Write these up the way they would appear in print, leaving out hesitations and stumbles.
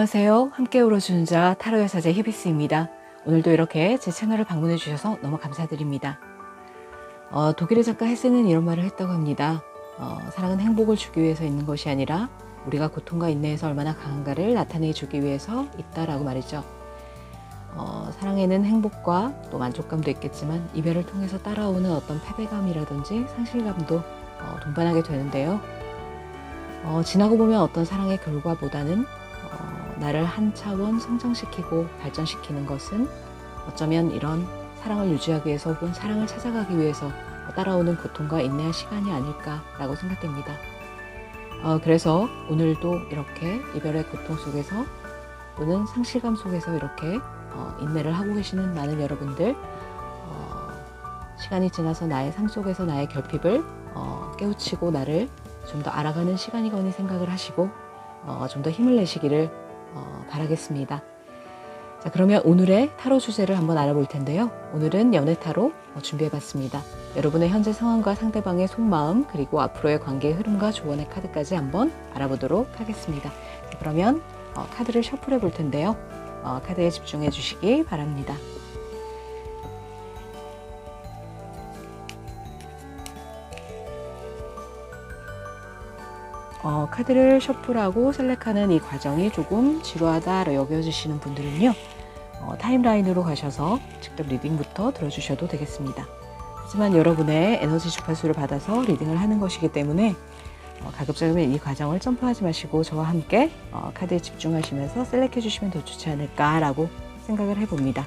안녕하세요. 함께 울어주는 자 타로 여사제 히비스입니다. 오늘도 이렇게 제 채널을 방문해 주셔서 너무 감사드립니다. 독일의 작가 헤세는 이런 말을 했다고 합니다. 사랑은 행복을 주기 위해서 있는 것이 아니라 우리가 고통과 인내에서 얼마나 강한가를 나타내 주기 위해서 있다라고 말이죠. 사랑에는 행복과 또 만족감도 있겠지만 이별을 통해서 따라오는 어떤 패배감이라든지 상실감도 동반하게 되는데요. 지나고 보면 어떤 사랑의 결과보다는 나를 한 차원 성장시키고 발전시키는 것은 어쩌면 이런 사랑을 유지하기 위해서 혹은 사랑을 찾아가기 위해서 따라오는 고통과 인내의 시간이 아닐까라고 생각됩니다. 그래서 오늘도 이렇게 이별의 고통 속에서 또는 상실감 속에서 이렇게 인내를 하고 계시는 많은 여러분들, 시간이 지나서 나의 삶 속에서 나의 결핍을 깨우치고 나를 좀 더 알아가는 시간이거니 생각을 하시고 좀 더 힘을 내시기를 바라겠습니다. 자, 그러면 오늘의 타로 주제를 한번 알아볼 텐데요. 오늘은 연애 타로 준비해봤습니다. 여러분의 현재 상황과 상대방의 속마음 그리고 앞으로의 관계의 흐름과 조언의 카드까지 한번 알아보도록 하겠습니다. 자, 그러면 카드를 셔플해 볼 텐데요. 카드에 집중해 주시기 바랍니다. 카드를 셔플하고 셀렉하는 이 과정이 조금 지루하다 여겨지시는 분들은요, 타임라인으로 가셔서 직접 리딩부터 들어주셔도 되겠습니다. 하지만 여러분의 에너지 주파수를 받아서 리딩을 하는 것이기 때문에 가급적이면 이 과정을 점프하지 마시고 저와 함께 카드에 집중하시면서 셀렉해 주시면 더 좋지 않을까라고 생각을 해봅니다.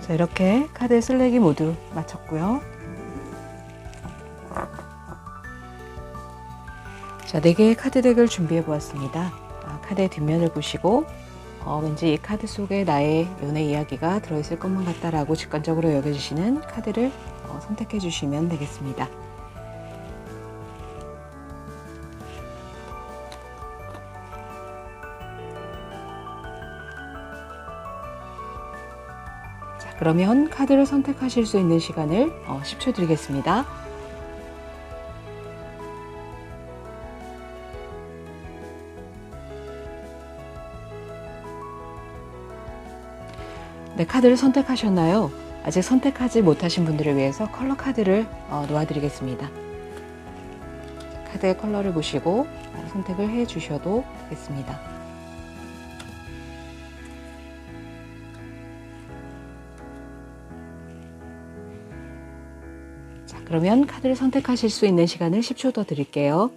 자, 이렇게 카드 슬랙이 모두 마쳤고요. 자, 4개의 카드 덱을 준비해 보았습니다. 카드의 뒷면을 보시고 왠지 이 카드 속에 나의 연애 이야기가 들어있을 것만 같다라고 직관적으로 여겨지시는 카드를 선택해 주시면 되겠습니다. 그러면 카드를 선택하실 수 있는 시간을 10초 드리겠습니다. 네, 카드를 선택하셨나요? 아직 선택하지 못하신 분들을 위해서 컬러 카드를 놓아드리겠습니다. 카드의 컬러를 보시고 선택을 해 주셔도 되겠습니다. 그러면 카드를 선택하실 수 있는 시간을 10초 더 드릴게요.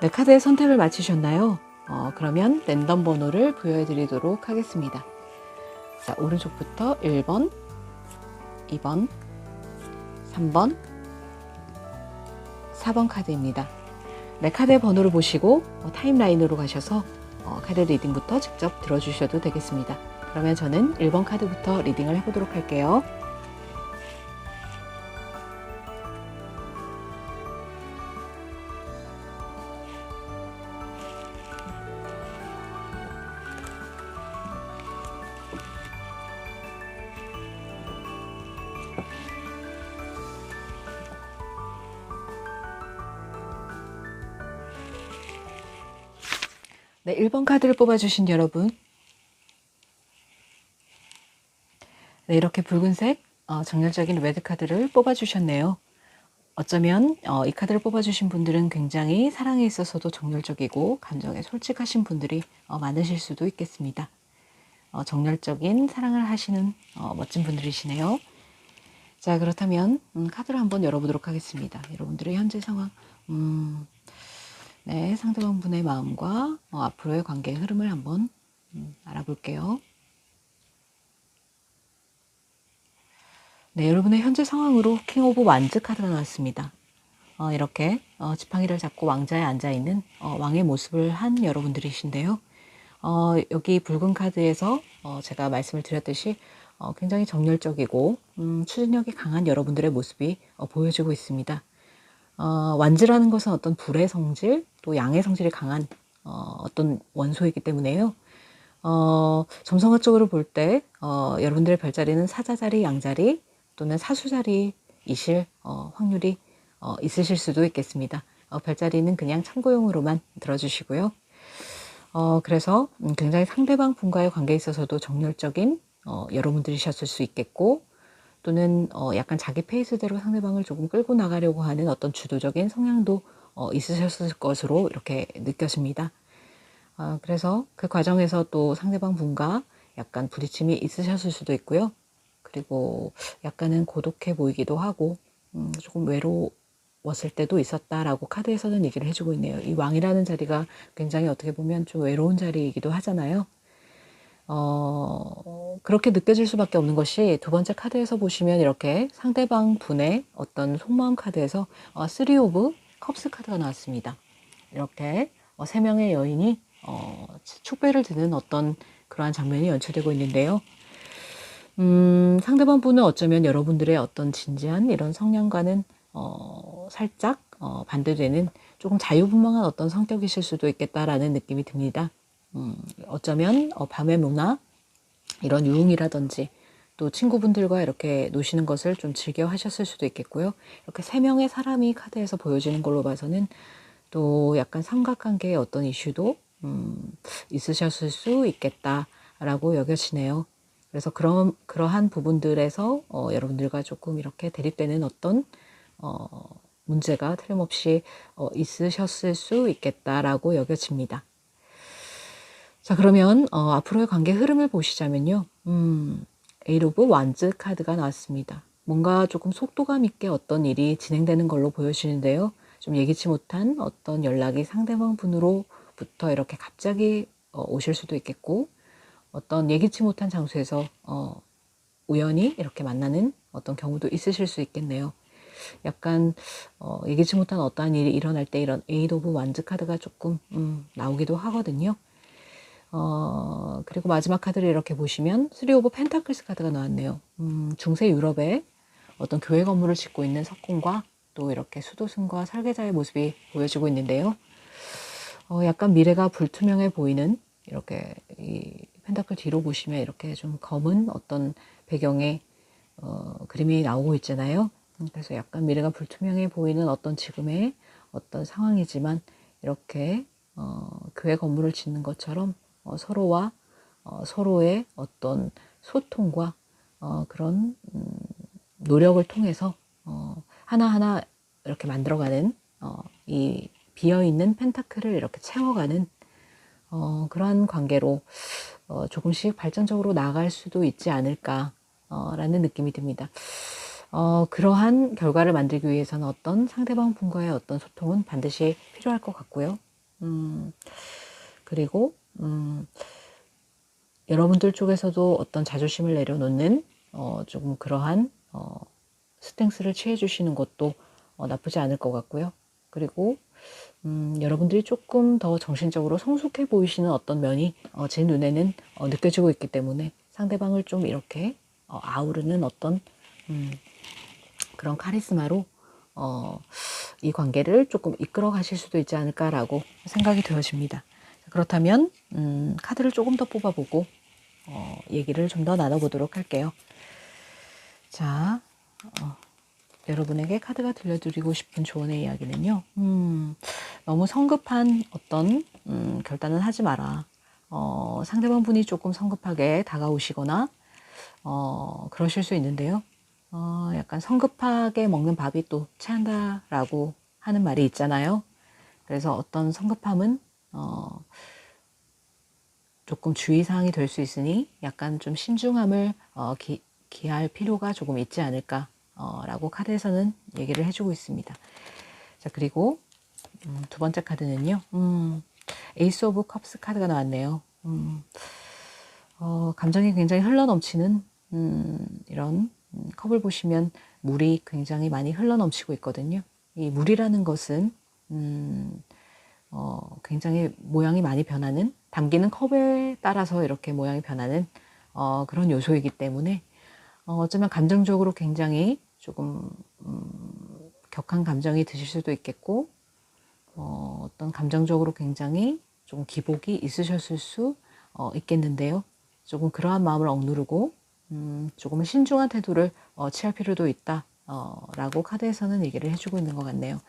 네, 카드의 선택을 마치셨나요? 그러면 랜덤 번호를 부여해 드리도록 하겠습니다. 자, 오른쪽부터 1번, 2번, 3번, 4번 카드입니다. 네, 카드의 번호를 보시고 타임라인으로 가셔서 카드 리딩부터 직접 들어주셔도 되겠습니다. 그러면 저는 1번 카드부터 리딩을 해보도록 할게요. 네, 1번 카드를 뽑아주신 여러분. 네, 이렇게 붉은색 정열적인 레드 카드를 뽑아주셨네요. 어쩌면 이 카드를 뽑아주신 분들은 굉장히 사랑에 있어서도 정열적이고 감정에 솔직하신 분들이 많으실 수도 있겠습니다. 정열적인 사랑을 하시는 멋진 분들이시네요. 자, 그렇다면 카드를 한번 열어보도록 하겠습니다. 여러분들의 현재 상황, 네, 상대방 분의 마음과 앞으로의 관계의 흐름을 한번 알아볼게요. 네, 여러분의 현재 상황으로 킹 오브 완즈 카드가 나왔습니다. 이렇게 지팡이를 잡고 왕자에 앉아있는 왕의 모습을 한 여러분들이신데요. 여기 붉은 카드에서 제가 말씀을 드렸듯이 굉장히 정열적이고 추진력이 강한 여러분들의 모습이 보여지고 있습니다. 완즈라는 것은 어떤 불의 성질, 또 양의 성질이 강한 어떤 원소이기 때문에요. 점성학적으로 볼 때 여러분들의 별자리는 사자자리, 양자리 또는 사수자리이실 확률이 있으실 수도 있겠습니다. 별자리는 그냥 참고용으로만 들어주시고요. 그래서 굉장히 상대방 분과의 관계에 있어서도 정열적인 여러분들이셨을 수 있겠고, 또는 약간 자기 페이스대로 상대방을 조금 끌고 나가려고 하는 어떤 주도적인 성향도 있으셨을 것으로 이렇게 느껴집니다. 그래서 그 과정에서 또 상대방 분과 약간 부딪힘이 있으셨을 수도 있고요. 그리고 약간은 고독해 보이기도 하고 조금 외로웠을 때도 있었다라고 카드에서는 얘기를 해주고 있네요. 이 왕이라는 자리가 굉장히 어떻게 보면 좀 외로운 자리이기도 하잖아요. 그렇게 느껴질 수밖에 없는 것이 두 번째 카드에서 보시면 이렇게 상대방 분의 어떤 속마음 카드에서 3 오브 컵스 카드가 나왔습니다. 이렇게 세 명의 여인이 축배를 드는 어떤 그러한 장면이 연출되고 있는데요. 상대방 분은 어쩌면 여러분들의 어떤 진지한 이런 성향과는 살짝 반대되는 조금 자유분방한 어떤 성격이실 수도 있겠다라는 느낌이 듭니다. 어쩌면 밤의 문화, 이런 유흥이라든지 또 친구분들과 이렇게 노시는 것을 좀 즐겨 하셨을 수도 있겠고요. 이렇게 세 명의 사람이 카드에서 보여지는 걸로 봐서는 또 약간 삼각관계의 어떤 이슈도 있으셨을 수 있겠다라고 여겨지네요. 그래서 그러한 부분들에서 여러분들과 조금 이렇게 대립되는 어떤 문제가 틀림없이 있으셨을 수 있겠다라고 여겨집니다. 자, 그러면 앞으로의 관계 흐름을 보시자면요. 에잇 오브 완즈 카드가 나왔습니다. 뭔가 조금 속도감 있게 어떤 일이 진행되는 걸로 보여지는데요. 좀 예기치 못한 어떤 연락이 상대방 분으로부터 이렇게 갑자기 오실 수도 있겠고, 어떤 예기치 못한 장소에서 우연히 이렇게 만나는 어떤 경우도 있으실 수 있겠네요. 약간 예기치 못한 어떠한 일이 일어날 때 이런 에잇 오브 완즈 카드가 조금 나오기도 하거든요. 그리고 마지막 카드를 이렇게 보시면 3 오브 펜타클스 카드가 나왔네요. 중세 유럽에 어떤 교회 건물을 짓고 있는 석궁과 또 이렇게 수도승과 설계자의 모습이 보여지고 있는데요. 약간 미래가 불투명해 보이는 이렇게 이 펜타클 뒤로 보시면 이렇게 좀 검은 어떤 배경의 그림이 나오고 있잖아요. 그래서 약간 미래가 불투명해 보이는 어떤 지금의 어떤 상황이지만 이렇게 교회 건물을 짓는 것처럼 서로와 서로의 어떤 소통과 그런 노력을 통해서 하나하나 이렇게 만들어가는 이 비어있는 펜타클을 이렇게 채워가는 그러한 관계로 조금씩 발전적으로 나아갈 수도 있지 않을까라는 느낌이 듭니다. 그러한 결과를 만들기 위해서는 어떤 상대방 분과의 어떤 소통은 반드시 필요할 것 같고요. 그리고 여러분들 쪽에서도 어떤 자존심을 내려놓는 조금 그러한 스탠스를 취해 주시는 것도 나쁘지 않을 것 같고요. 그리고 여러분들이 조금 더 정신적으로 성숙해 보이시는 어떤 면이 제 눈에는 느껴지고 있기 때문에 상대방을 좀 이렇게 아우르는 어떤 그런 카리스마로 이 관계를 조금 이끌어 가실 수도 있지 않을까라고 생각이 되어집니다. 그렇다면 카드를 조금 더 뽑아보고 얘기를 좀 더 나눠보도록 할게요. 자, 여러분에게 카드가 들려드리고 싶은 조언의 이야기는요. 너무 성급한 어떤 결단은 하지 마라. 상대방 분이 조금 성급하게 다가오시거나 그러실 수 있는데요. 약간 성급하게 먹는 밥이 또 체한다라고 하는 말이 있잖아요. 그래서 어떤 성급함은 조금 주의사항이 될 수 있으니 약간 좀 신중함을 기할 필요가 조금 있지 않을까 라고 카드에서는 얘기를 해주고 있습니다. 자, 그리고 두 번째 카드는요. 에이스 오브 컵스 카드가 나왔네요. 감정이 굉장히 흘러넘치는 이런 컵을 보시면 물이 굉장히 많이 흘러넘치고 있거든요. 이 물이라는 것은 굉장히 모양이 많이 변하는, 담기는 컵에 따라서 이렇게 모양이 변하는 그런 요소이기 때문에 어쩌면 감정적으로 굉장히 조금 격한 감정이 드실 수도 있겠고, 어떤 감정적으로 굉장히 좀 기복이 있으셨을 수 있겠는데요. 조금 그러한 마음을 억누르고 조금은 신중한 태도를 취할 필요도 있다 라고 카드에서는 얘기를 해주고 있는 것 같네요.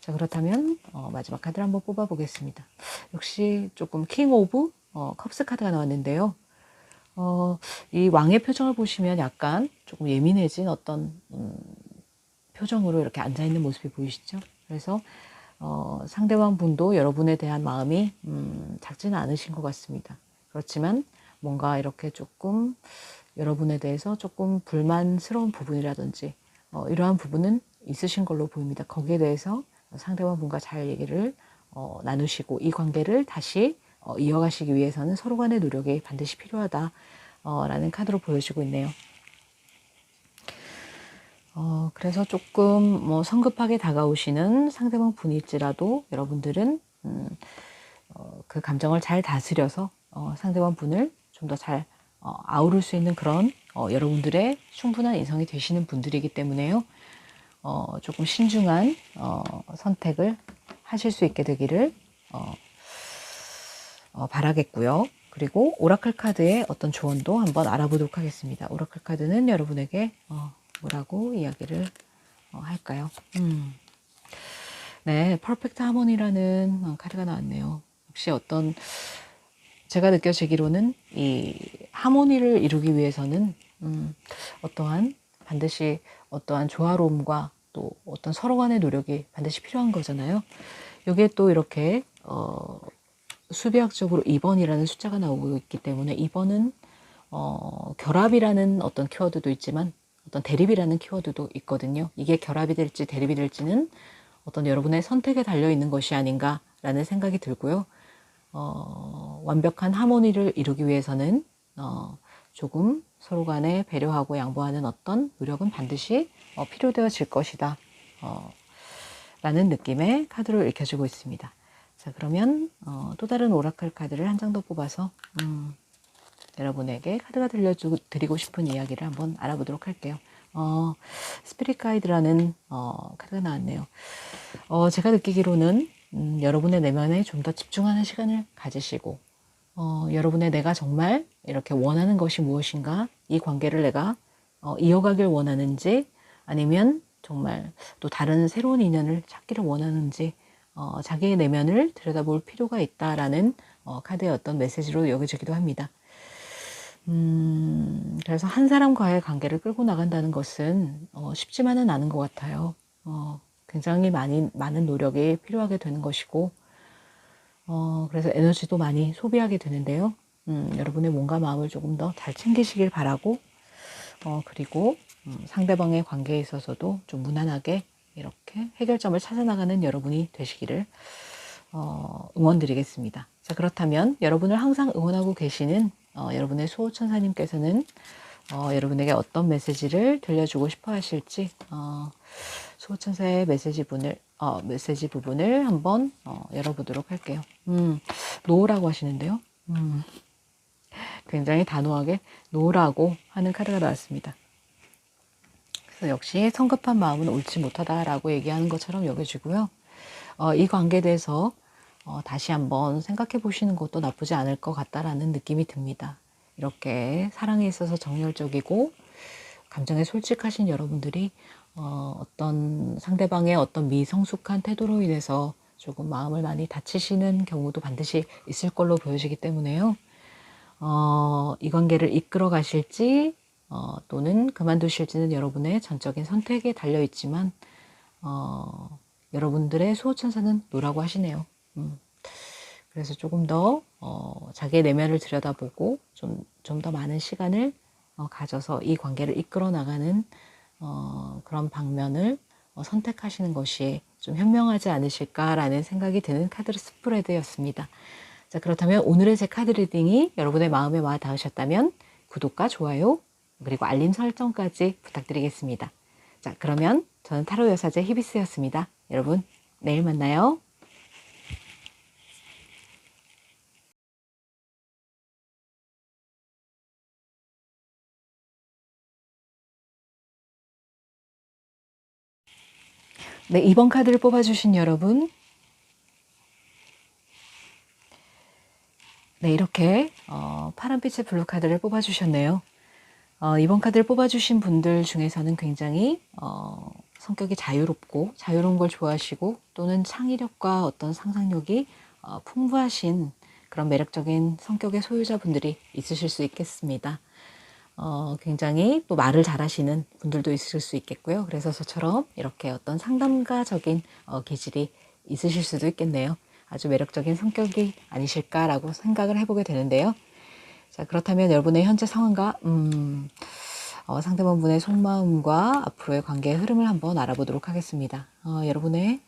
자, 그렇다면 마지막 카드를 한번 뽑아 보겠습니다. 역시 조금 킹 오브 컵스 카드가 나왔는데요. 이 왕의 표정을 보시면 약간 조금 예민해진 어떤 표정으로 이렇게 앉아있는 모습이 보이시죠? 그래서 상대방 분도 여러분에 대한 마음이 작지는 않으신 것 같습니다. 그렇지만 뭔가 이렇게 조금 여러분에 대해서 조금 불만스러운 부분이라든지 이러한 부분은 있으신 걸로 보입니다. 거기에 대해서 상대방 분과 잘 얘기를 나누시고 이 관계를 다시 이어가시기 위해서는 서로 간의 노력이 반드시 필요하다 라는 카드로 보여지고 있네요. 그래서 조금 뭐 성급하게 다가오시는 상대방 분일지라도 여러분들은 그 감정을 잘 다스려서 상대방 분을 좀 더 잘 아우를 수 있는 그런 여러분들의 충분한 인성이 되시는 분들이기 때문에요. 조금 신중한 선택을 하실 수 있게 되기를 바라겠고요. 그리고 오라클 카드의 어떤 조언도 한번 알아보도록 하겠습니다. 오라클 카드는 여러분에게 뭐라고 이야기를 할까요? 네, 퍼펙트 하모니라는 카드가 나왔네요. 혹시 어떤 제가 느껴지기로는 이 하모니를 이루기 위해서는 어떠한 반드시 어떠한 조화로움과 또 어떤 서로 간의 노력이 반드시 필요한 거잖아요. 이게 또 이렇게 수비학적으로 2번이라는 숫자가 나오고 있기 때문에 2번은 결합이라는 어떤 키워드도 있지만 어떤 대립이라는 키워드도 있거든요. 이게 결합이 될지 대립이 될지는 어떤 여러분의 선택에 달려 있는 것이 아닌가라는 생각이 들고요. 완벽한 하모니를 이루기 위해서는 조금 서로 간에 배려하고 양보하는 어떤 노력은 반드시 필요되어질 것이다 라는 느낌의 카드로 읽혀지고 있습니다. 자, 그러면 또 다른 오라클 카드를 한 장 더 뽑아서 여러분에게 카드가 들려드리고 싶은 이야기를 한번 알아보도록 할게요. 스피릿 가이드라는 카드가 나왔네요. 제가 느끼기로는 여러분의 내면에 좀 더 집중하는 시간을 가지시고 여러분의 내가 정말 이렇게 원하는 것이 무엇인가, 이 관계를 내가 이어가길 원하는지 아니면 정말 또 다른 새로운 인연을 찾기를 원하는지 자기의 내면을 들여다볼 필요가 있다라는 카드의 어떤 메시지로 여겨지기도 합니다. 그래서 한 사람과의 관계를 끌고 나간다는 것은 쉽지만은 않은 것 같아요. 굉장히 많은 노력이 필요하게 되는 것이고 그래서 에너지도 많이 소비하게 되는데요. 여러분의 몸과 마음을 조금 더 잘 챙기시길 바라고 그리고 상대방의 관계에 있어서도 좀 무난하게 이렇게 해결점을 찾아나가는 여러분이 되시기를 응원드리겠습니다. 자, 그렇다면 여러분을 항상 응원하고 계시는 여러분의 수호천사님께서는 여러분에게 어떤 메시지를 들려주고 싶어 하실지 수호천사의 메시지 부분을 한번 열어보도록 할게요. 노라고 하시는데요. 굉장히 단호하게 노라고 하는 카드가 나왔습니다. 그래서 역시 성급한 마음은 옳지 못하다라고 얘기하는 것처럼 여겨지고요. 이 관계에 대해서 다시 한번 생각해 보시는 것도 나쁘지 않을 것 같다라는 느낌이 듭니다. 이렇게 사랑에 있어서 정열적이고 감정에 솔직하신 여러분들이 어떤 상대방의 어떤 미성숙한 태도로 인해서 조금 마음을 많이 다치시는 경우도 반드시 있을 걸로 보여지기 때문에요. 이 관계를 이끌어 가실지 또는 그만두실지는 여러분의 전적인 선택에 달려 있지만 여러분들의 수호천사는 노라고 하시네요. 그래서 조금 더 자기의 내면을 들여다보고 좀 더 많은 시간을 가져서 이 관계를 이끌어 나가는 그런 방면을 선택하시는 것이 좀 현명하지 않으실까라는 생각이 드는 카드 스프레드였습니다. 자, 그렇다면 오늘의 제 카드 리딩이 여러분의 마음에 와 닿으셨다면 구독과 좋아요 그리고 알림 설정까지 부탁드리겠습니다. 자, 그러면 저는 타로 여사제 히비스였습니다. 여러분, 내일 만나요. 네, 이번 카드를 뽑아주신 여러분, 네, 이렇게 파란빛의 블루 카드를 뽑아주셨네요. 이번 카드를 뽑아주신 분들 중에서는 굉장히 성격이 자유롭고 자유로운 걸 좋아하시고 또는 창의력과 어떤 상상력이 풍부하신 그런 매력적인 성격의 소유자분들이 있으실 수 있겠습니다. 굉장히 또 말을 잘하시는 분들도 있을 수 있겠고요. 그래서 저처럼 이렇게 어떤 상담가적인 기질이 있으실 수도 있겠네요. 아주 매력적인 성격이 아니실까라고 생각을 해보게 되는데요. 자, 그렇다면 여러분의 현재 상황과 상대방분의 속마음과 앞으로의 관계의 흐름을 한번 알아보도록 하겠습니다. 여러분의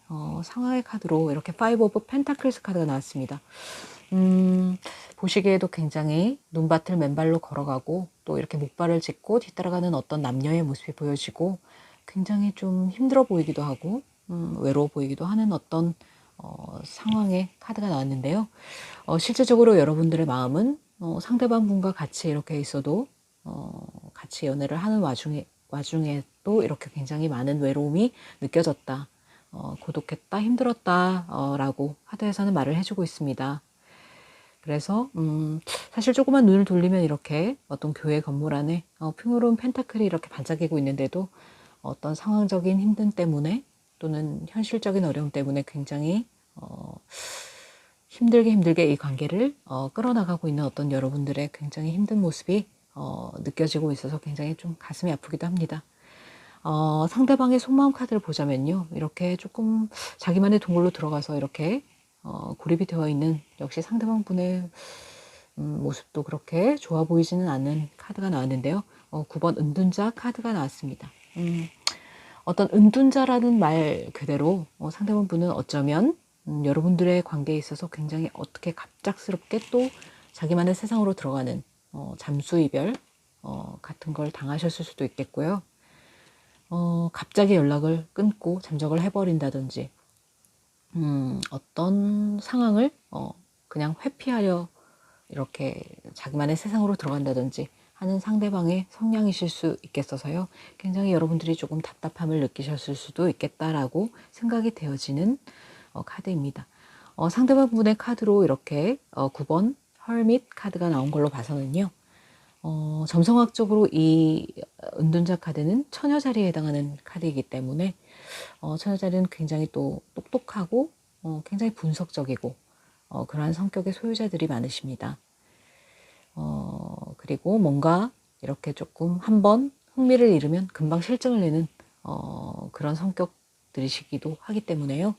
상황의 카드로 이렇게 Five of Pentacles 카드가 나왔습니다. 보시기에도 굉장히 눈밭을 맨발로 걸어가고 또 이렇게 목발을 짚고 뒤따라가는 어떤 남녀의 모습이 보여지고 굉장히 좀 힘들어 보이기도 하고 외로워 보이기도 하는 어떤 상황의 카드가 나왔는데요. 실제적으로 여러분들의 마음은 상대방 분과 같이 이렇게 있어도 같이 연애를 하는 와중에도 이렇게 굉장히 많은 외로움이 느껴졌다. 고독했다, 힘들었다 라고 카드에서는 말을 해주고 있습니다. 그래서 사실 조그만 눈을 돌리면 이렇게 어떤 교회 건물 안에 풍요로운 펜타클이 이렇게 반짝이고 있는데도 어떤 상황적인 힘듦 때문에 또는 현실적인 어려움 때문에 굉장히 힘들게 이 관계를 끌어나가고 있는 어떤 여러분들의 굉장히 힘든 모습이 느껴지고 있어서 굉장히 좀 가슴이 아프기도 합니다. 상대방의 속마음 카드를 보자면요. 이렇게 조금 자기만의 동굴로 들어가서 이렇게 고립이 되어 있는 역시 상대방 분의 모습도 그렇게 좋아 보이지는 않는 카드가 나왔는데요. 9번 은둔자 카드가 나왔습니다. 어떤 은둔자라는 말 그대로 상대방 분은 어쩌면 여러분들의 관계에 있어서 굉장히 어떻게 갑작스럽게 또 자기만의 세상으로 들어가는 잠수 이별 같은 걸 당하셨을 수도 있겠고요. 갑자기 연락을 끊고 잠적을 해버린다든지 어떤 상황을 그냥 회피하려 이렇게 자기만의 세상으로 들어간다든지 하는 상대방의 성향이실 수 있겠어서요. 굉장히 여러분들이 조금 답답함을 느끼셨을 수도 있겠다라고 생각이 되어지는 카드입니다. 상대방 분의 카드로 이렇게 9번 헐밋 카드가 나온 걸로 봐서는요. 점성학적으로 이 은둔자 카드는 처녀 자리에 해당하는 카드이기 때문에 처녀 자리는 굉장히 또 똑똑하고 굉장히 분석적이고 그러한 성격의 소유자들이 많으십니다. 그리고 뭔가 이렇게 조금 한번 흥미를 잃으면 금방 실증을 내는 그런 성격들이시기도 하기 때문에요.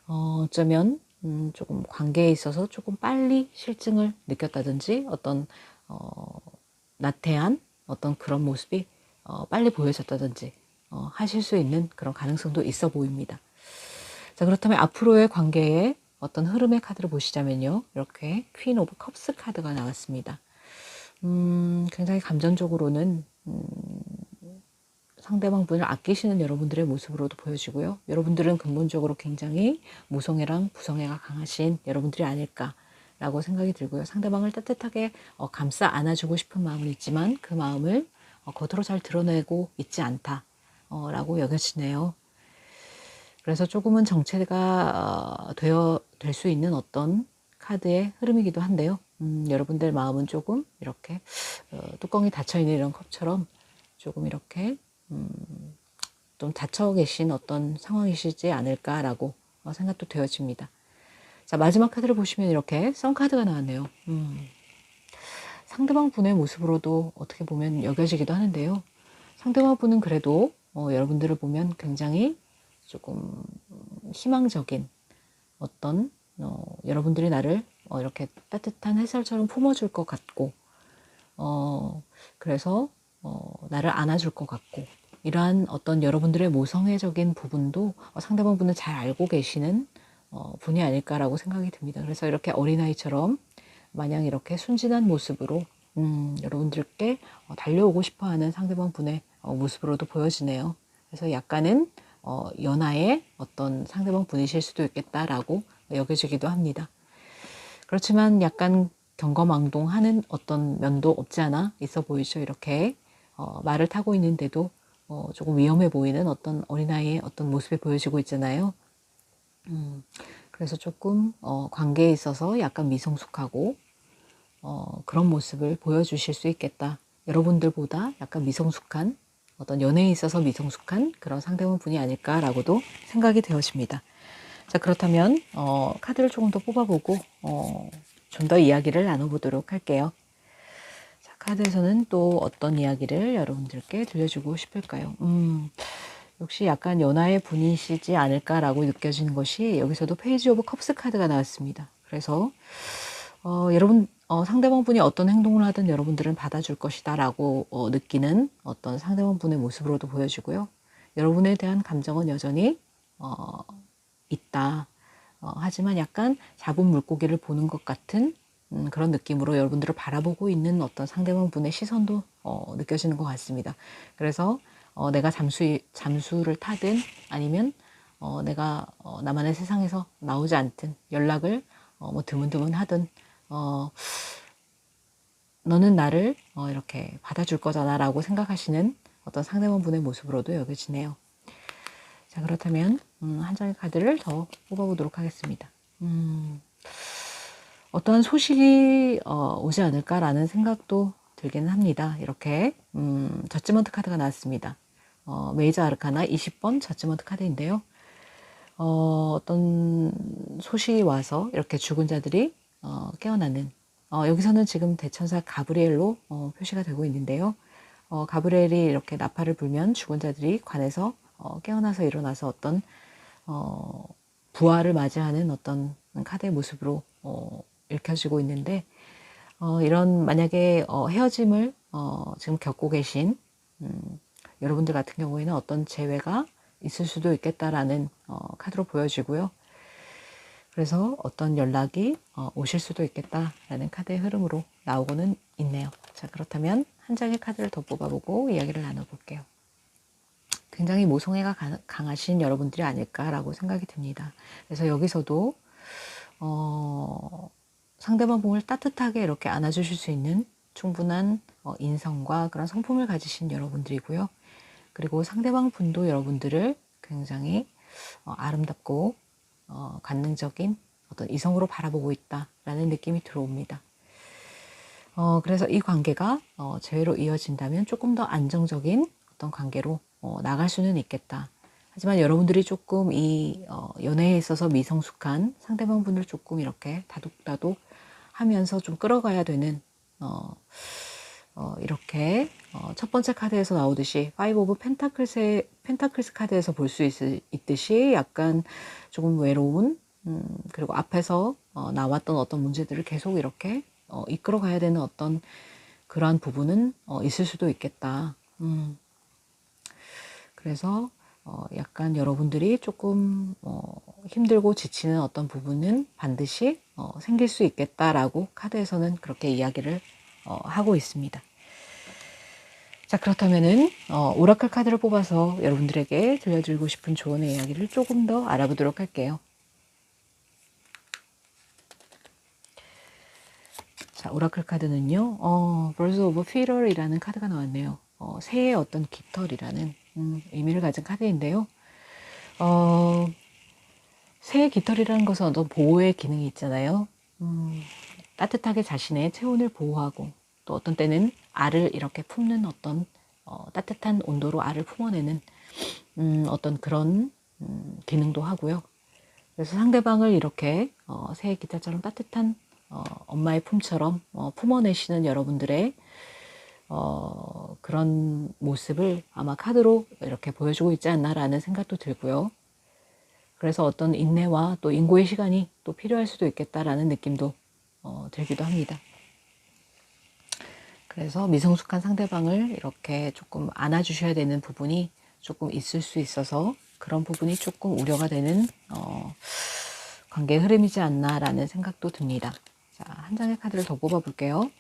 어쩌면 조금 관계에 있어서 조금 빨리 실증을 느꼈다든지 어떤 나태한 어떤 그런 모습이 빨리 보여졌다든지 하실 수 있는 그런 가능성도 있어 보입니다. 자, 그렇다면 앞으로의 관계에 어떤 흐름의 카드를 보시자면요. 이렇게 퀸 오브 컵스 카드가 나왔습니다. 굉장히 감정적으로는 상대방 분을 아끼시는 여러분들의 모습으로도 보여지고요. 여러분들은 근본적으로 굉장히 모성애랑 부성애가 강하신 여러분들이 아닐까라고 생각이 들고요. 상대방을 따뜻하게 감싸 안아주고 싶은 마음은 있지만 그 마음을 겉으로 잘 드러내고 있지 않다라고 여겨지네요. 그래서 조금은 정체가 될 수 있는 어떤 카드의 흐름이기도 한데요. 여러분들 마음은 조금 이렇게 뚜껑이 닫혀있는 이런 컵처럼 조금 이렇게 좀 닫혀 계신 어떤 상황이시지 않을까라고 생각도 되어집니다. 자, 마지막 카드를 보시면 이렇게 선 카드가 나왔네요. 상대방 분의 모습으로도 어떻게 보면 여겨지기도 하는데요. 상대방 분은 그래도 여러분들을 보면 굉장히 조금 희망적인 어떤 여러분들이 나를 이렇게 따뜻한 햇살처럼 품어줄 것 같고 그래서 나를 안아줄 것 같고 이러한 어떤 여러분들의 모성애적인 부분도 상대방 분은 잘 알고 계시는 분이 아닐까라고 생각이 듭니다. 그래서 이렇게 어린아이처럼 마냥 이렇게 순진한 모습으로 여러분들께 달려오고 싶어하는 상대방 분의 모습으로도 보여지네요. 그래서 약간은 연하의 어떤 상대방 분이실 수도 있겠다라고 여겨지기도 합니다. 그렇지만 약간 경거망동하는 어떤 면도 없지 않아 있어 보이죠. 이렇게 말을 타고 있는데도 조금 위험해 보이는 어떤 어린아이의 어떤 모습이 보여지고 있잖아요. 그래서 조금 관계에 있어서 약간 미성숙하고 그런 모습을 보여주실 수 있겠다. 여러분들보다 약간 미성숙한 어떤 연애에 있어서 미성숙한 그런 상대방 분이 아닐까라고도 생각이 되어집니다. 자, 그렇다면 카드를 조금 더 뽑아보고 좀 더 이야기를 나눠보도록 할게요. 자, 카드에서는 또 어떤 이야기를 여러분들께 들려주고 싶을까요? 역시 약간 연하의 분이시지 않을까라고 느껴지는 것이 여기서도 페이지 오브 컵스 카드가 나왔습니다. 그래서 여러분 상대방 분이 어떤 행동을 하든 여러분들은 받아줄 것이다 라고 느끼는 어떤 상대방 분의 모습으로도 보여지고요. 여러분에 대한 감정은 여전히 있다. 하지만 약간 잡은 물고기를 보는 것 같은 그런 느낌으로 여러분들을 바라보고 있는 어떤 상대방 분의 시선도 느껴지는 것 같습니다. 그래서 내가 잠수를 타든 아니면 내가 나만의 세상에서 나오지 않든 연락을 뭐 드문드문 하든 너는 나를 이렇게 받아줄 거잖아 라고 생각하시는 어떤 상대방 분의 모습으로도 여겨지네요. 자, 그렇다면 한 장의 카드를 더 뽑아보도록 하겠습니다. 어떠한 소식이 오지 않을까라는 생각도 들기는 합니다. 이렇게 저지먼트 카드가 나왔습니다. 메이저 아르카나 20번 저지먼트 카드인데요. 어떤 소식이 와서 이렇게 죽은 자들이 깨어나는 여기서는 지금 대천사 가브리엘로 표시가 되고 있는데요. 가브리엘이 이렇게 나팔을 불면 죽은 자들이 관에서 깨어나서 일어나서 어떤 부활을 맞이하는 어떤 카드의 모습으로 읽혀지고 있는데 이런 만약에 헤어짐을 지금 겪고 계신 여러분들 같은 경우에는 어떤 재회가 있을 수도 있겠다라는 카드로 보여지고요. 그래서 어떤 연락이 오실 수도 있겠다라는 카드의 흐름으로 나오고는 있네요. 자, 그렇다면 한 장의 카드를 더 뽑아보고 이야기를 나눠볼게요. 굉장히 모성애가 강하신 여러분들이 아닐까라고 생각이 듭니다. 그래서 여기서도 상대방 분을 따뜻하게 이렇게 안아주실 수 있는 충분한 인성과 그런 성품을 가지신 여러분들이고요. 그리고 상대방 분도 여러분들을 굉장히 아름답고 관능적인 어떤 이성으로 바라보고 있다라는 느낌이 들어옵니다. 그래서 이 관계가 재회로 이어진다면 조금 더 안정적인 어떤 관계로 나갈 수는 있겠다. 하지만 여러분들이 조금 이 연애에 있어서 미성숙한 상대방 분을 조금 이렇게 다독다독 하면서 좀 끌어가야 되는 이렇게 첫 번째 카드에서 나오듯이 파이브 오브 펜타클스 카드에서 볼 수 있듯이 약간 조금 외로운 그리고 앞에서 나왔던 어떤 문제들을 계속 이렇게 이끌어 가야 되는 어떤 그러한 부분은 있을 수도 있겠다. 그래서 약간 여러분들이 조금 힘들고 지치는 어떤 부분은 반드시 생길 수 있겠다라고 카드에서는 그렇게 이야기를 하고 있습니다. 자, 그렇다면은 오라클 카드를 뽑아서 여러분들에게 들려드리고 싶은 조언의 이야기를 조금 더 알아보도록 할게요. 자, 오라클 카드는요, Birds of Fear이라는 카드가 나왔네요. 새의 어떤 깃털이라는 의미를 가진 카드인데요. 새의 깃털이라는 것은 어떤 보호의 기능이 있잖아요. 따뜻하게 자신의 체온을 보호하고 또 어떤 때는 알을 이렇게 품는 어떤 따뜻한 온도로 알을 품어내는 어떤 그런 기능도 하고요. 그래서 상대방을 이렇게 새의 깃털처럼 따뜻한 엄마의 품처럼 품어내시는 여러분들의 그런 모습을 아마 카드로 이렇게 보여주고 있지 않나라는 생각도 들고요. 그래서 어떤 인내와 또 인고의 시간이 또 필요할 수도 있겠다라는 느낌도 들기도 합니다. 그래서 미성숙한 상대방을 이렇게 조금 안아주셔야 되는 부분이 조금 있을 수 있어서 그런 부분이 조금 우려가 되는 관계의 흐름이지 않나라는 생각도 듭니다. 자, 한 장의 카드를 더 뽑아볼게요.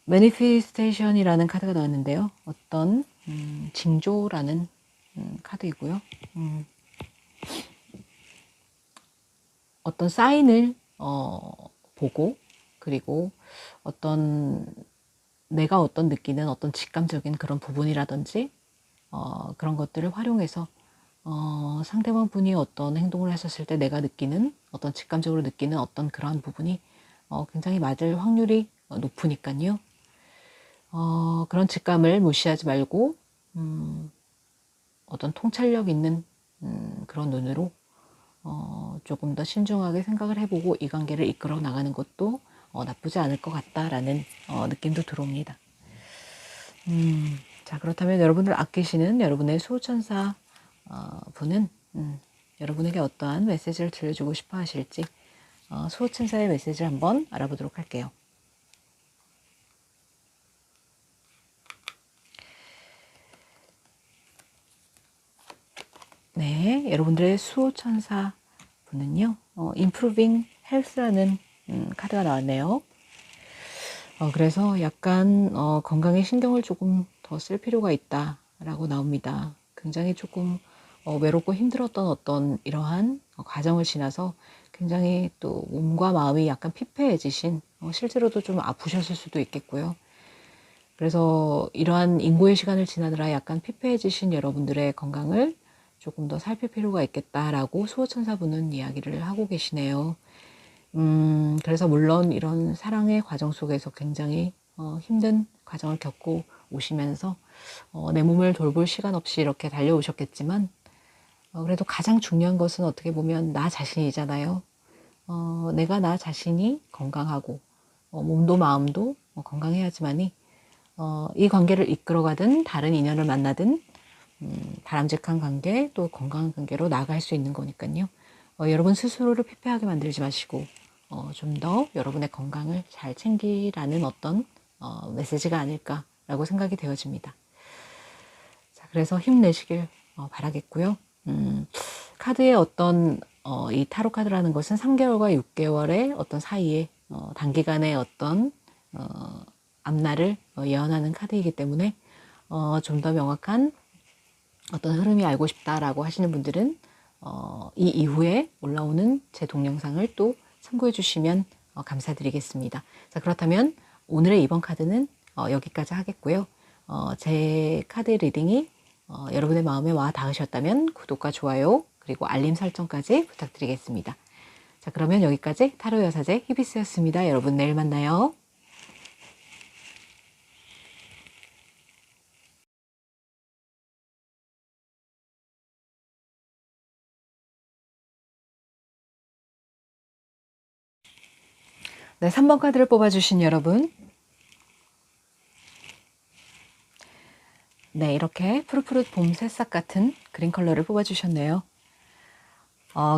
매니피스테이션이라는 카드가 나왔는데요. 어떤 징조라는 카드이고요. 어떤 사인을 보고 그리고 내가 어떤 느끼는 어떤 직감적인 그런 부분이라든지 그런 것들을 활용해서 상대방 분이 어떤 행동을 하셨을 때 내가 느끼는 어떤 직감적으로 느끼는 어떤 그러한 부분이 굉장히 맞을 확률이 높으니까요. 그런 직감을 무시하지 말고 어떤 통찰력 있는 그런 눈으로 조금 더 신중하게 생각을 해보고 이 관계를 이끌어 나가는 것도 나쁘지 않을 것 같다라는 느낌도 들어옵니다. 자, 그렇다면 여러분들 아끼시는 여러분의 수호천사 분은 여러분에게 어떠한 메시지를 들려주고 싶어 하실지 수호천사의 메시지를 한번 알아보도록 할게요. 네, 여러분들의 수호천사 분은요, Improving Health라는 카드가 나왔네요. 그래서 약간 건강에 신경을 조금 더 쓸 필요가 있다라고 나옵니다. 굉장히 조금 외롭고 힘들었던 어떤 이러한 과정을 지나서 굉장히 또 몸과 마음이 약간 피폐해지신 실제로도 좀 아프셨을 수도 있겠고요. 그래서 이러한 인고의 시간을 지나느라 약간 피폐해지신 여러분들의 건강을 조금 더 살필 필요가 있겠다라고 수호천사분은 이야기를 하고 계시네요. 그래서 물론 이런 사랑의 과정 속에서 굉장히 힘든 과정을 겪고 오시면서 내 몸을 돌볼 시간 없이 이렇게 달려오셨겠지만 그래도 가장 중요한 것은 어떻게 보면 나 자신이잖아요. 내가 나 자신이 건강하고 몸도 마음도 건강해야지만이 이 관계를 이끌어가든 다른 인연을 만나든 바람직한 관계 또 건강한 관계로 나아갈 수 있는 거니까요. 여러분 스스로를 피폐하게 만들지 마시고 좀 더 여러분의 건강을 잘 챙기라는 어떤 메시지가 아닐까라고 생각이 되어집니다. 자, 그래서 힘내시길 바라겠고요. 카드의 어떤 이 타로 카드라는 것은 3개월과 6개월의 어떤 사이에 단기간의 어떤 앞날을 예언하는 카드이기 때문에 좀 더 명확한 어떤 흐름이 알고 싶다라고 하시는 분들은 이 이후에 올라오는 제 동영상을 또 참고해 주시면 감사드리겠습니다. 자, 그렇다면 오늘의 이번 카드는 여기까지 하겠고요. 제 카드 리딩이 여러분의 마음에 와 닿으셨다면 구독과 좋아요 그리고 알림 설정까지 부탁드리겠습니다. 자, 그러면 여기까지 타로 여사제 히비스였습니다. 여러분 내일 만나요. 네, 3번 카드를 뽑아주신 여러분. 네, 이렇게 푸릇푸릇 봄 새싹 같은 그린 컬러를 뽑아주셨네요.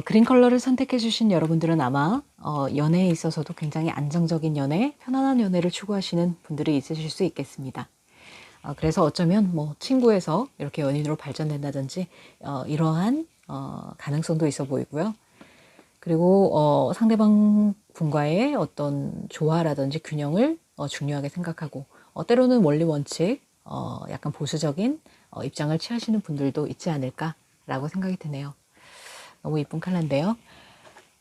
그린 컬러를 선택해주신 여러분들은 아마 연애에 있어서도 굉장히 안정적인 연애, 편안한 연애를 추구하시는 분들이 있으실 수 있겠습니다. 그래서 어쩌면 뭐 친구에서 이렇게 연인으로 발전된다든지 이러한 가능성도 있어 보이고요. 그리고 상대방 분과의 어떤 조화라든지 균형을 중요하게 생각하고 때로는 원리 원칙, 약간 보수적인 입장을 취하시는 분들도 있지 않을까라고 생각이 드네요. 너무 이쁜 컬러인데요.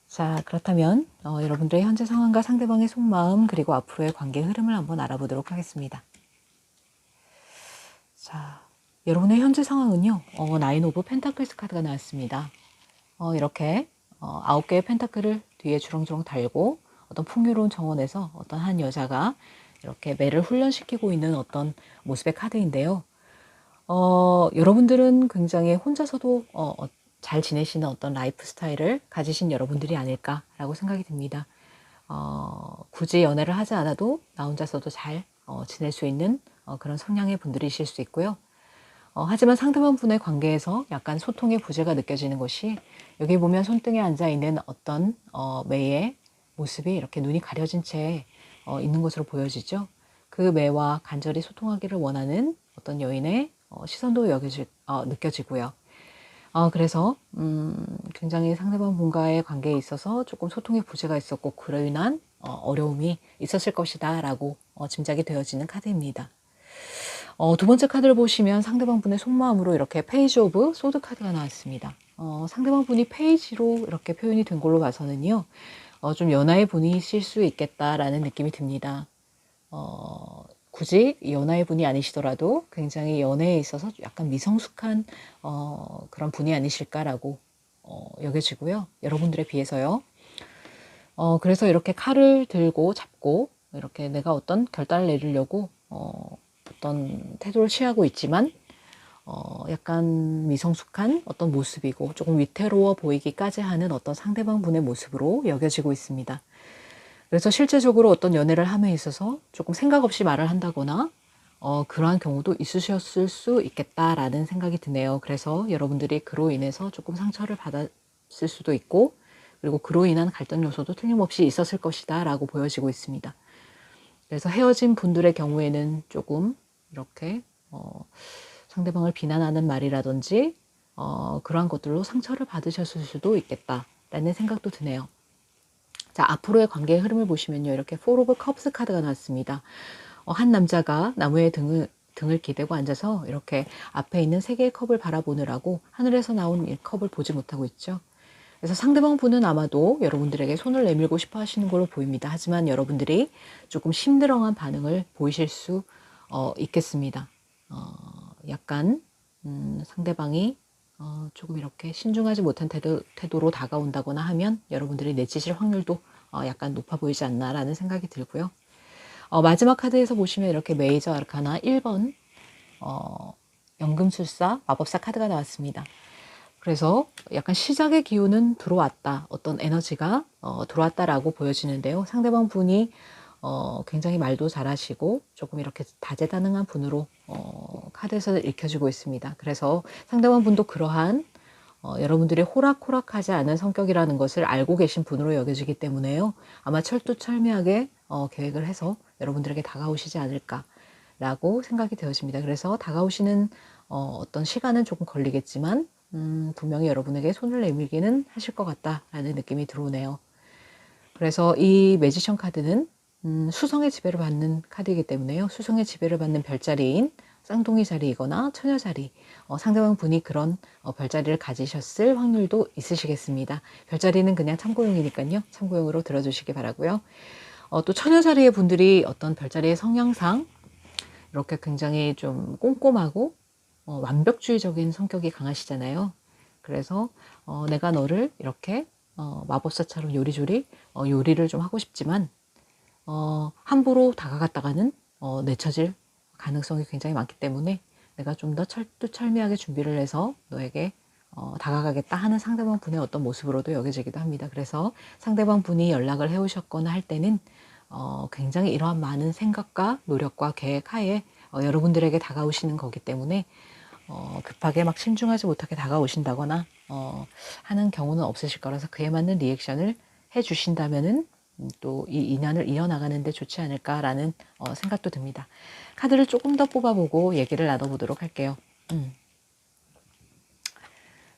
자, 그렇다면 여러분들의 현재 상황과 상대방의 속마음 그리고 앞으로의 관계 흐름을 한번 알아보도록 하겠습니다. 자, 여러분의 현재 상황은요. 나인 오브 펜타클스 카드가 나왔습니다. 이렇게 9개의 펜타클을 뒤에 주렁주렁 달고 어떤 풍요로운 정원에서 어떤 한 여자가 이렇게 매를 훈련시키고 있는 어떤 모습의 카드인데요. 여러분들은 굉장히 혼자서도 잘 지내시는 어떤 라이프 스타일을 가지신 여러분들이 아닐까라고 생각이 듭니다. 굳이 연애를 하지 않아도 나 혼자서도 잘 지낼 수 있는 그런 성향의 분들이실 수 있고요. 하지만 상대방 분의 관계에서 약간 소통의 부재가 느껴지는 것이 여기 보면 손등에 앉아있는 어떤 매의 모습이 이렇게 눈이 가려진 채 있는 것으로 보여지죠. 그 매와 간절히 소통하기를 원하는 어떤 여인의 시선도 느껴지고요. 그래서 굉장히 상대방 분과의 관계에 있어서 조금 소통의 부재가 있었고 그로 인한 어려움이 있었을 것이다 라고 짐작이 되어지는 카드입니다. 두 번째 카드를 보시면 상대방 분의 속마음으로 이렇게 페이지 오브 소드 카드가 나왔습니다. 상대방 분이 페이지로 이렇게 표현이 된 걸로 봐서는요, 좀 연하의 분이실 수 있겠다라는 느낌이 듭니다. 굳이 연하의 분이 아니시더라도 굉장히 연애에 있어서 약간 미성숙한 그런 분이 아니실까라고 여겨지고요. 여러분들에 비해서요. 그래서 이렇게 칼을 들고 잡고 이렇게 내가 어떤 결단을 내리려고 어떤 태도를 취하고 있지만 약간 미성숙한 어떤 모습이고 조금 위태로워 보이기까지 하는 어떤 상대방 분의 모습으로 여겨지고 있습니다. 그래서 실제적으로 어떤 연애를 함에 있어서 조금 생각 없이 말을 한다거나 그러한 경우도 있으셨을 수 있겠다라는 생각이 드네요. 그래서 여러분들이 그로 인해서 조금 상처를 받았을 수도 있고 그리고 그로 인한 갈등 요소도 틀림없이 있었을 것이다 라고 보여지고 있습니다. 그래서 헤어진 분들의 경우에는 조금 이렇게 상대방을 비난하는 말이라든지 그러한 것들로 상처를 받으셨을 수도 있겠다라는 생각도 드네요. 자, 앞으로의 관계의 흐름을 보시면요. 이렇게 포 오브 컵스 카드가 나왔습니다. 한 남자가 나무에 등을 기대고 앉아서 이렇게 앞에 있는 세 개의 컵을 바라보느라고 하늘에서 나온 이 컵을 보지 못하고 있죠. 그래서 상대방 분은 아마도 여러분들에게 손을 내밀고 싶어 하시는 걸로 보입니다. 하지만 여러분들이 조금 심드렁한 반응을 보이실 수 있겠습니다. 약간 상대방이 조금 이렇게 신중하지 못한 태도로 다가온다거나 하면 여러분들이 내치실 확률도 약간 높아 보이지 않나라는 생각이 들고요. 마지막 카드에서 보시면 이렇게 메이저 아르카나 1번 연금술사 마법사 카드가 나왔습니다. 그래서 약간 시작의 기운은 들어왔다. 어떤 에너지가 들어왔다라고 보여지는데요. 상대방 분이 굉장히 말도 잘하시고 조금 이렇게 다재다능한 분으로 카드에서 읽혀지고 있습니다. 그래서 상대방 분도 그러한 여러분들이 호락호락하지 않은 성격이라는 것을 알고 계신 분으로 여겨지기 때문에요. 아마 철두철미하게 계획을 해서 여러분들에게 다가오시지 않을까라고 생각이 되어집니다. 그래서 다가오시는 어떤 시간은 조금 걸리겠지만 분명히 여러분에게 손을 내밀기는 하실 것 같다라는 느낌이 들어오네요. 그래서 이 매지션 카드는 수성의 지배를 받는 카드이기 때문에요. 수성의 지배를 받는 별자리인 쌍둥이 자리이거나 처녀 자리, 상대방 분이 그런 별자리를 가지셨을 확률도 있으시겠습니다. 별자리는 그냥 참고용이니까요. 참고용으로 들어주시기 바라고요. 또 처녀 자리의 분들이 어떤 별자리의 성향상 이렇게 굉장히 좀 꼼꼼하고 완벽주의적인 성격이 강하시잖아요. 그래서 내가 너를 이렇게 마법사처럼 요리조리 요리를 좀 하고 싶지만 함부로 다가갔다가는 내쳐질 가능성이 굉장히 많기 때문에 내가 좀 더 철두철미하게 준비를 해서 너에게 다가가겠다 하는 상대방 분의 어떤 모습으로도 여겨지기도 합니다. 그래서 상대방 분이 연락을 해오셨거나 할 때는 굉장히 이러한 많은 생각과 노력과 계획 하에 여러분들에게 다가오시는 거기 때문에 급하게 막 신중하지 못하게 다가오신다거나 하는 경우는 없으실 거라서 그에 맞는 리액션을 해주신다면은 또 이 인연을 이어나가는 데 좋지 않을까라는 생각도 듭니다. 카드를 조금 더 뽑아보고 얘기를 나눠보도록 할게요.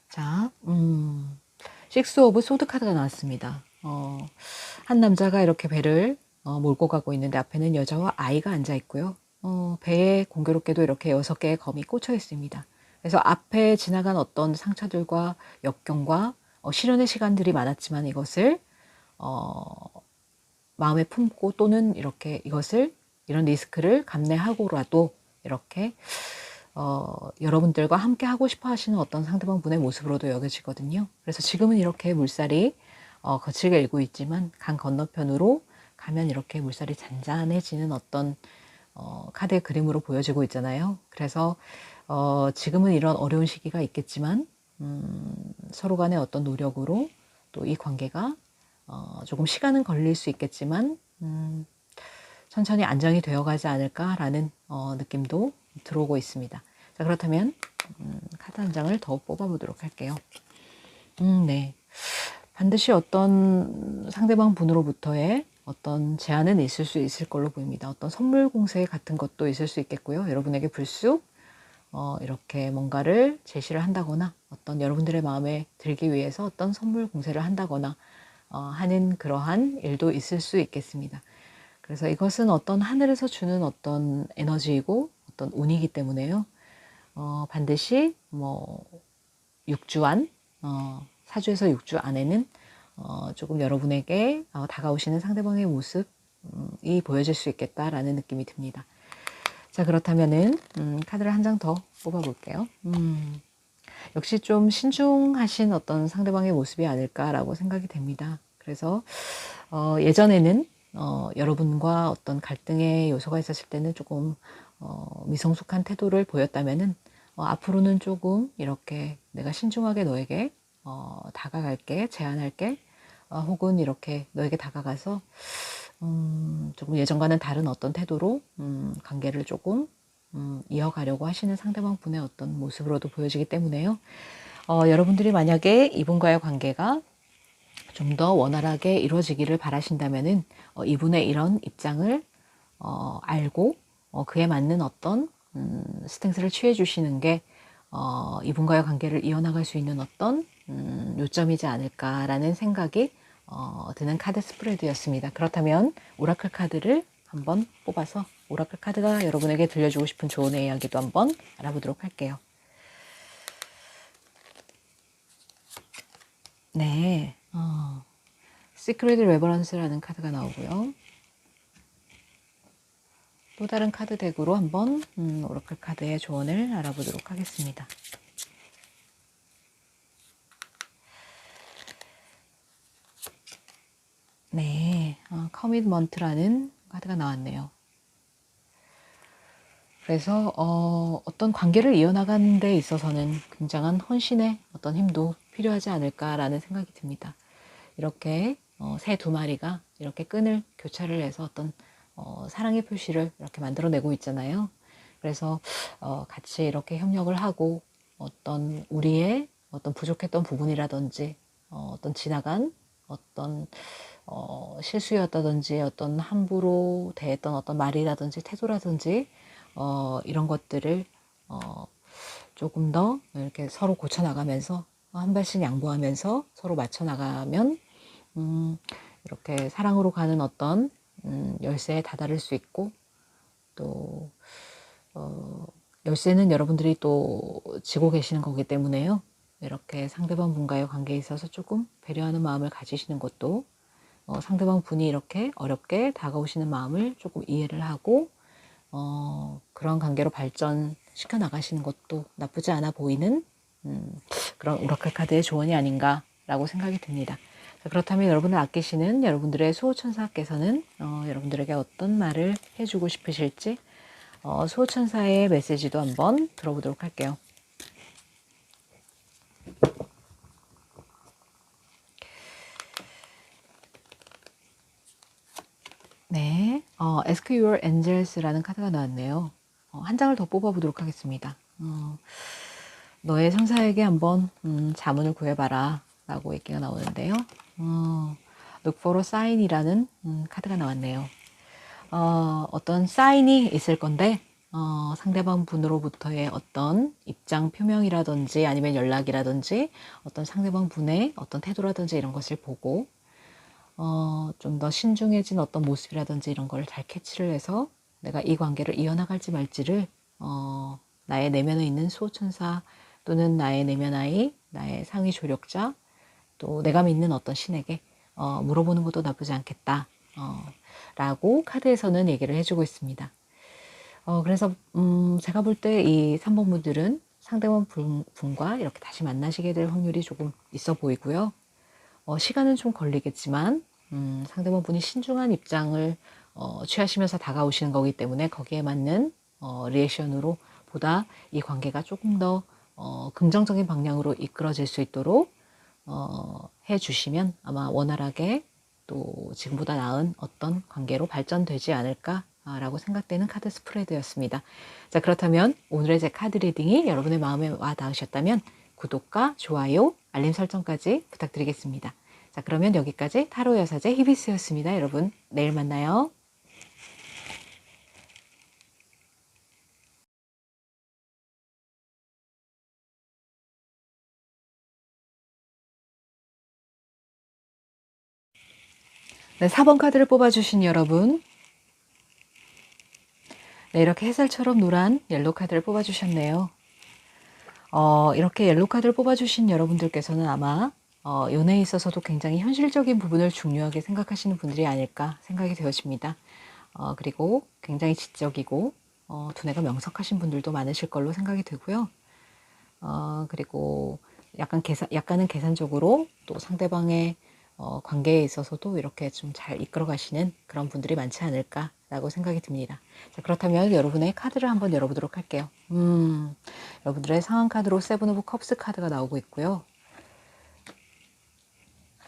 자, 식스 오브 소드 카드가 나왔습니다. 한 남자가 이렇게 배를 몰고 가고 있는데 앞에는 여자와 아이가 앉아 있고요. 배에 공교롭게도 이렇게 6개의 검이 꽂혀 있습니다. 그래서 앞에 지나간 어떤 상처들과 역경과 시련의 시간들이 많았지만 이것을 마음에 품고 또는 이렇게 이런 리스크를 감내하고라도 이렇게 여러분들과 함께 하고 싶어 하시는 어떤 상대방 분의 모습으로도 여겨지거든요. 그래서 지금은 이렇게 물살이 거칠게 일고 있지만 강 건너편으로 가면 이렇게 물살이 잔잔해지는 어떤 카드의 그림으로 보여지고 있잖아요. 그래서 지금은 이런 어려운 시기가 있겠지만 서로 간의 어떤 노력으로 또 이 관계가 조금 시간은 걸릴 수 있겠지만 천천히 안정이 되어가지 않을까라는 느낌도 들어오고 있습니다. 자, 그렇다면 카드 한 장을 더 뽑아보도록 할게요. 네. 반드시 어떤 상대방 분으로부터의 어떤 제안은 있을 수 있을 걸로 보입니다. 어떤 선물 공세 같은 것도 있을 수 있겠고요. 여러분에게 불쑥 이렇게 뭔가를 제시를 한다거나 어떤 여러분들의 마음에 들기 위해서 어떤 선물 공세를 한다거나 하는 그러한 일도 있을 수 있겠습니다. 그래서 이것은 어떤 하늘에서 주는 어떤 에너지이고 어떤 운이기 때문에요. 반드시 뭐 6주 안, 사주에서 6주 안에는 조금 여러분에게 다가오시는 상대방의 모습이 보여질 수 있겠다라는 느낌이 듭니다. 자, 그렇다면은 카드를 한 장 더 뽑아볼게요. 역시 좀 신중하신 어떤 상대방의 모습이 아닐까라고 생각이 됩니다. 그래서 예전에는 여러분과 어떤 갈등의 요소가 있었을 때는 조금 미성숙한 태도를 보였다면은 앞으로는 조금 이렇게 내가 신중하게 너에게 다가갈게, 제안할게, 혹은 이렇게 너에게 다가가서 조금 예전과는 다른 어떤 태도로 관계를 조금 이어가려고 하시는 상대방 분의 어떤 모습으로도 보여지기 때문에요. 여러분들이 만약에 이분과의 관계가 좀 더 원활하게 이루어지기를 바라신다면은 이분의 이런 입장을 알고 그에 맞는 어떤 스탠스를 취해 주시는 게 이분과의 관계를 이어나갈 수 있는 어떤 요점이지 않을까라는 생각이 드는 카드 스프레드였습니다. 그렇다면 오라클 카드를 한번 뽑아서 오라클 카드가 여러분에게 들려주고 싶은 조언의 이야기도 한번 알아보도록 할게요. 네, 시크릿 레버런스라는 카드가 나오고요. 또 다른 카드 덱으로 한번 오라클 카드의 조언을 알아보도록 하겠습니다. 네, 커미트먼트라는 카드가 나왔네요. 그래서 어떤 관계를 이어나가는 데 있어서는 굉장한 헌신의 어떤 힘도 필요하지 않을까라는 생각이 듭니다. 이렇게 새 두 마리가 이렇게 끈을 교차를 해서 어떤 사랑의 표시를 이렇게 만들어내고 있잖아요. 그래서 같이 이렇게 협력을 하고 어떤 우리의 어떤 부족했던 부분이라든지 어떤 지나간 어떤 실수였다든지 어떤 함부로 대했던 어떤 말이라든지 태도라든지 이런 것들을 조금 더 이렇게 서로 고쳐나가면서 한 발씩 양보하면서 서로 맞춰나가면 이렇게 사랑으로 가는 어떤 열쇠에 다다를 수 있고 또 열쇠는 여러분들이 또 지고 계시는 거기 때문에요. 이렇게 상대방 분과의 관계에 있어서 조금 배려하는 마음을 가지시는 것도 상대방 분이 이렇게 어렵게 다가오시는 마음을 조금 이해를 하고 그런 관계로 발전시켜 나가시는 것도 나쁘지 않아 보이는 그런 오라클 카드의 조언이 아닌가라고 생각이 듭니다. 자, 그렇다면 여러분을 아끼시는 여러분들의 수호천사께서는 여러분들에게 어떤 말을 해주고 싶으실지 수호천사의 메시지도 한번 들어보도록 할게요. 네, Ask Your Angels라는 카드가 나왔네요. 한 장을 더 뽑아보도록 하겠습니다. 너의 천사에게 한번 자문을 구해봐라 라고 얘기가 나오는데요. Look for a sign이라는 카드가 나왔네요. 어떤 사인이 있을 건데 상대방 분으로부터의 어떤 입장 표명이라든지 아니면 연락이라든지 어떤 상대방 분의 어떤 태도라든지 이런 것을 보고 좀 더 신중해진 어떤 모습이라든지 이런 걸 잘 캐치를 해서 내가 이 관계를 이어나갈지 말지를 나의 내면에 있는 수호천사 또는 나의 내면 아이, 나의 상위 조력자 또 내가 믿는 어떤 신에게 물어보는 것도 나쁘지 않겠다 라고 카드에서는 얘기를 해주고 있습니다. 그래서 제가 볼 때 이 3번 분들은 상대방 분과 이렇게 다시 만나시게 될 확률이 조금 있어 보이고요. 시간은 좀 걸리겠지만 상대방 분이 신중한 입장을 취하시면서 다가오시는 거기 때문에 거기에 맞는 리액션으로 보다 이 관계가 조금 더 긍정적인 방향으로 이끌어질 수 있도록 해주시면 아마 원활하게 또 지금보다 나은 어떤 관계로 발전되지 않을까라고 생각되는 카드 스프레드였습니다. 자, 그렇다면 오늘의 제 카드 리딩이 여러분의 마음에 와 닿으셨다면 구독과 좋아요, 알림 설정까지 부탁드리겠습니다. 자, 그러면 여기까지 타로 여사제 히비스였습니다. 여러분, 내일 만나요. 네, 4번 카드를 뽑아주신 여러분. 네, 이렇게 햇살처럼 노란 옐로 카드를 뽑아주셨네요. 이렇게 옐로 카드를 뽑아주신 여러분들께서는 아마 연애에 있어서도 굉장히 현실적인 부분을 중요하게 생각하시는 분들이 아닐까 생각이 되어집니다. 그리고 굉장히 지적이고 두뇌가 명석하신 분들도 많으실 걸로 생각이 되고요. 그리고 약간은 계산적으로 또 상대방의 관계에 있어서도 이렇게 좀 잘 이끌어 가시는 그런 분들이 많지 않을까라고 생각이 듭니다. 자, 그렇다면 여러분의 카드를 한번 열어보도록 할게요. 여러분들의 상황 카드로 세븐 오브 컵스 카드가 나오고 있고요.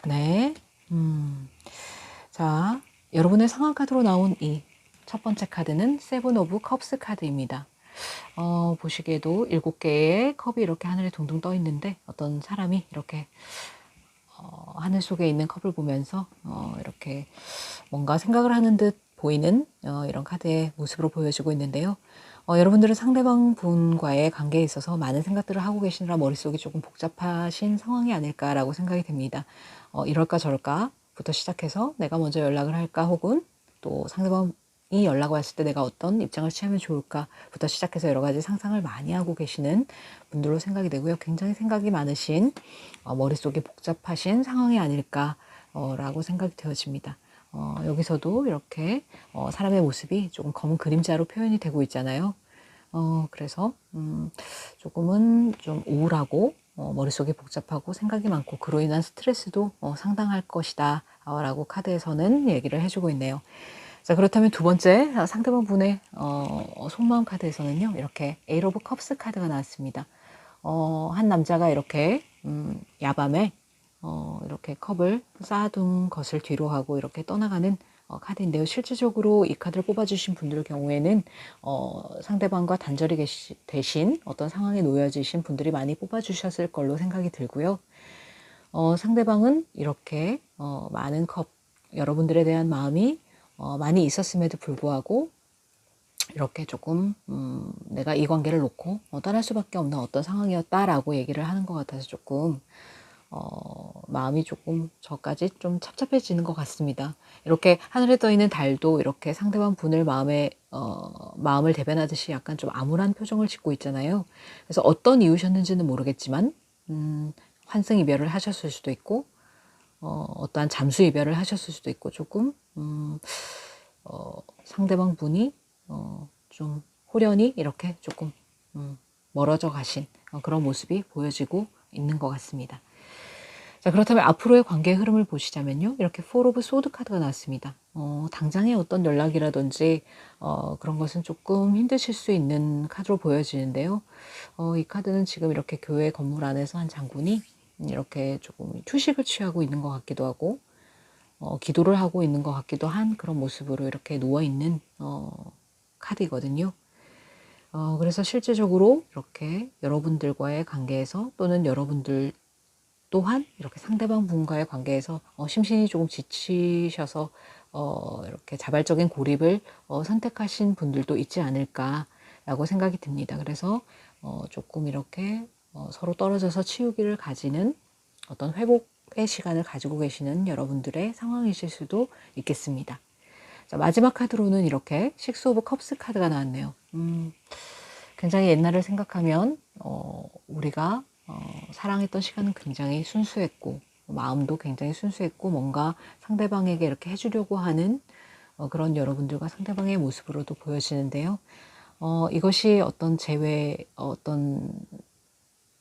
네. 자, 여러분의 상황 카드로 나온 이 첫 번째 카드는 세븐 오브 컵스 카드입니다. 보시기에도 7개의 컵이 이렇게 하늘에 둥둥 떠 있는데 어떤 사람이 이렇게 하늘 속에 있는 컵을 보면서 이렇게 뭔가 생각을 하는 듯 보이는 이런 카드의 모습으로 보여지고 있는데요. 여러분들은 상대방 분과의 관계에 있어서 많은 생각들을 하고 계시느라 머릿속이 조금 복잡하신 상황이 아닐까라고 생각이 됩니다. 이럴까 저럴까부터 시작해서 내가 먼저 연락을 할까 혹은 또 상대방이 연락 왔을 때 내가 어떤 입장을 취하면 좋을까부터 시작해서 여러 가지 상상을 많이 하고 계시는 분들로 생각이 되고요. 굉장히 생각이 많으신 머릿속이 복잡하신 상황이 아닐까라고 생각이 되어집니다. 여기서도 이렇게 사람의 모습이 조금 검은 그림자로 표현이 되고 있잖아요. 그래서 조금은 좀 우울하고 머릿속이 복잡하고 생각이 많고 그로 인한 스트레스도 상당할 것이다 라고 카드에서는 얘기를 해주고 있네요. 자, 그렇다면 두 번째 상대방 분의 속마음 카드에서는요, 이렇게 에잇 오브 컵스 카드가 나왔습니다. 한 남자가 이렇게 야밤에 이렇게 컵을 쌓아둔 것을 뒤로 하고 이렇게 떠나가는 카드인데요. 실질적으로 이 카드를 뽑아주신 분들 경우에는 상대방과 단절이 되신 어떤 상황에 놓여지신 분들이 많이 뽑아주셨을 걸로 생각이 들고요. 상대방은 이렇게 많은 컵, 여러분들에 대한 마음이 많이 있었음에도 불구하고 이렇게 조금 내가 이 관계를 놓고 떠날 수밖에 없는 어떤 상황이었다라고 얘기를 하는 것 같아서 조금 마음이 조금 저까지 좀 찹찹해지는 것 같습니다. 이렇게 하늘에 떠 있는 달도 이렇게 상대방 분을 마음을 대변하듯이 약간 좀 암울한 표정을 짓고 있잖아요. 그래서 어떤 이유셨는지는 모르겠지만 환승 이별을 하셨을 수도 있고 어떠한 잠수 이별을 하셨을 수도 있고 조금 상대방 분이 좀 호련히 이렇게 조금 멀어져 가신 그런 모습이 보여지고 있는 것 같습니다. 자, 그렇다면 앞으로의 관계의 흐름을 보시자면요. 이렇게 포 오브 소드 카드가 나왔습니다. 당장의 어떤 연락이라든지 그런 것은 조금 힘드실 수 있는 카드로 보여지는데요. 이 카드는 지금 이렇게 교회 건물 안에서 한 장군이 이렇게 조금 휴식을 취하고 있는 것 같기도 하고 기도를 하고 있는 것 같기도 한 그런 모습으로 이렇게 누워있는 카드이거든요. 그래서 실제적으로 이렇게 여러분들과의 관계에서 또는 여러분들 또한 이렇게 상대방 분과의 관계에서 심신이 조금 지치셔서 이렇게 자발적인 고립을 선택하신 분들도 있지 않을까라고 생각이 듭니다. 그래서 조금 이렇게 서로 떨어져서 치유기를 가지는 어떤 회복의 시간을 가지고 계시는 여러분들의 상황이실 수도 있겠습니다. 자, 마지막 카드로는 이렇게 식스 오브 컵스 카드가 나왔네요. 굉장히 옛날을 생각하면 우리가 사랑했던 시간은 굉장히 순수했고 마음도 굉장히 순수했고 뭔가 상대방에게 이렇게 해주려고 하는 그런 여러분들과 상대방의 모습으로도 보여지는데요. 이것이 어떤 어떤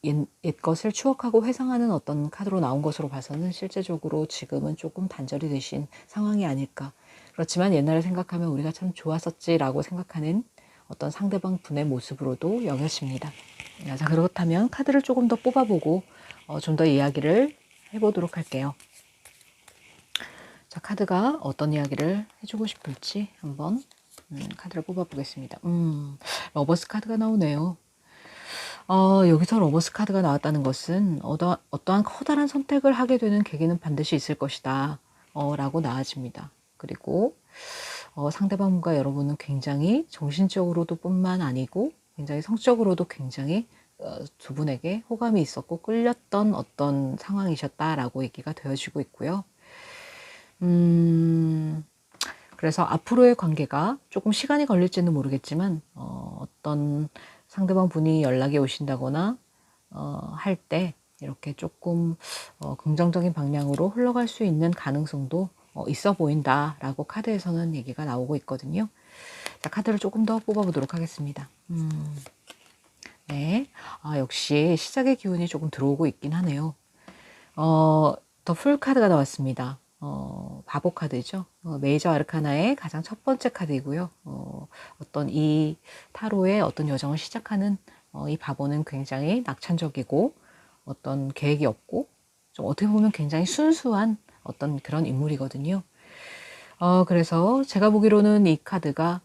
옛 것을 추억하고 회상하는 어떤 카드로 나온 것으로 봐서는 실제적으로 지금은 조금 단절이 되신 상황이 아닐까. 그렇지만 옛날을 생각하면 우리가 참 좋았었지라고 생각하는 어떤 상대방 분의 모습으로도 여겨집니다. 자, 그렇다면 카드를 조금 더 뽑아보고 좀 더 이야기를 해보도록 할게요. 자, 카드가 어떤 이야기를 해주고 싶을지 한번 카드를 뽑아보겠습니다. 러버스 카드가 나오네요. 여기서 러버스 카드가 나왔다는 것은 어떠한 커다란 선택을 하게 되는 계기는 반드시 있을 것이다. 라고 나와집니다. 그리고 상대방과 여러분은 굉장히 정신적으로도 뿐만 아니고 굉장히 성적으로도 굉장히 두 분에게 호감이 있었고 끌렸던 어떤 상황이셨다라고 얘기가 되어지고 있고요. 그래서 앞으로의 관계가 조금 시간이 걸릴지는 모르겠지만 어떤 상대방 분이 연락이 오신다거나 할 때 이렇게 조금 긍정적인 방향으로 흘러갈 수 있는 가능성도 있어 보인다라고 카드에서는 얘기가 나오고 있거든요. 자, 카드를 조금 더 뽑아보도록 하겠습니다. 네, 역시 시작의 기운이 조금 들어오고 있긴 하네요. 더 풀 카드가 나왔습니다. 바보 카드죠. 메이저 아르카나의 가장 첫 번째 카드이고요. 어떤 이 타로의 어떤 여정을 시작하는 이 바보는 굉장히 낙천적이고 어떤 계획이 없고 좀 어떻게 보면 굉장히 순수한 어떤 그런 인물이거든요. 그래서 제가 보기로는 이 카드가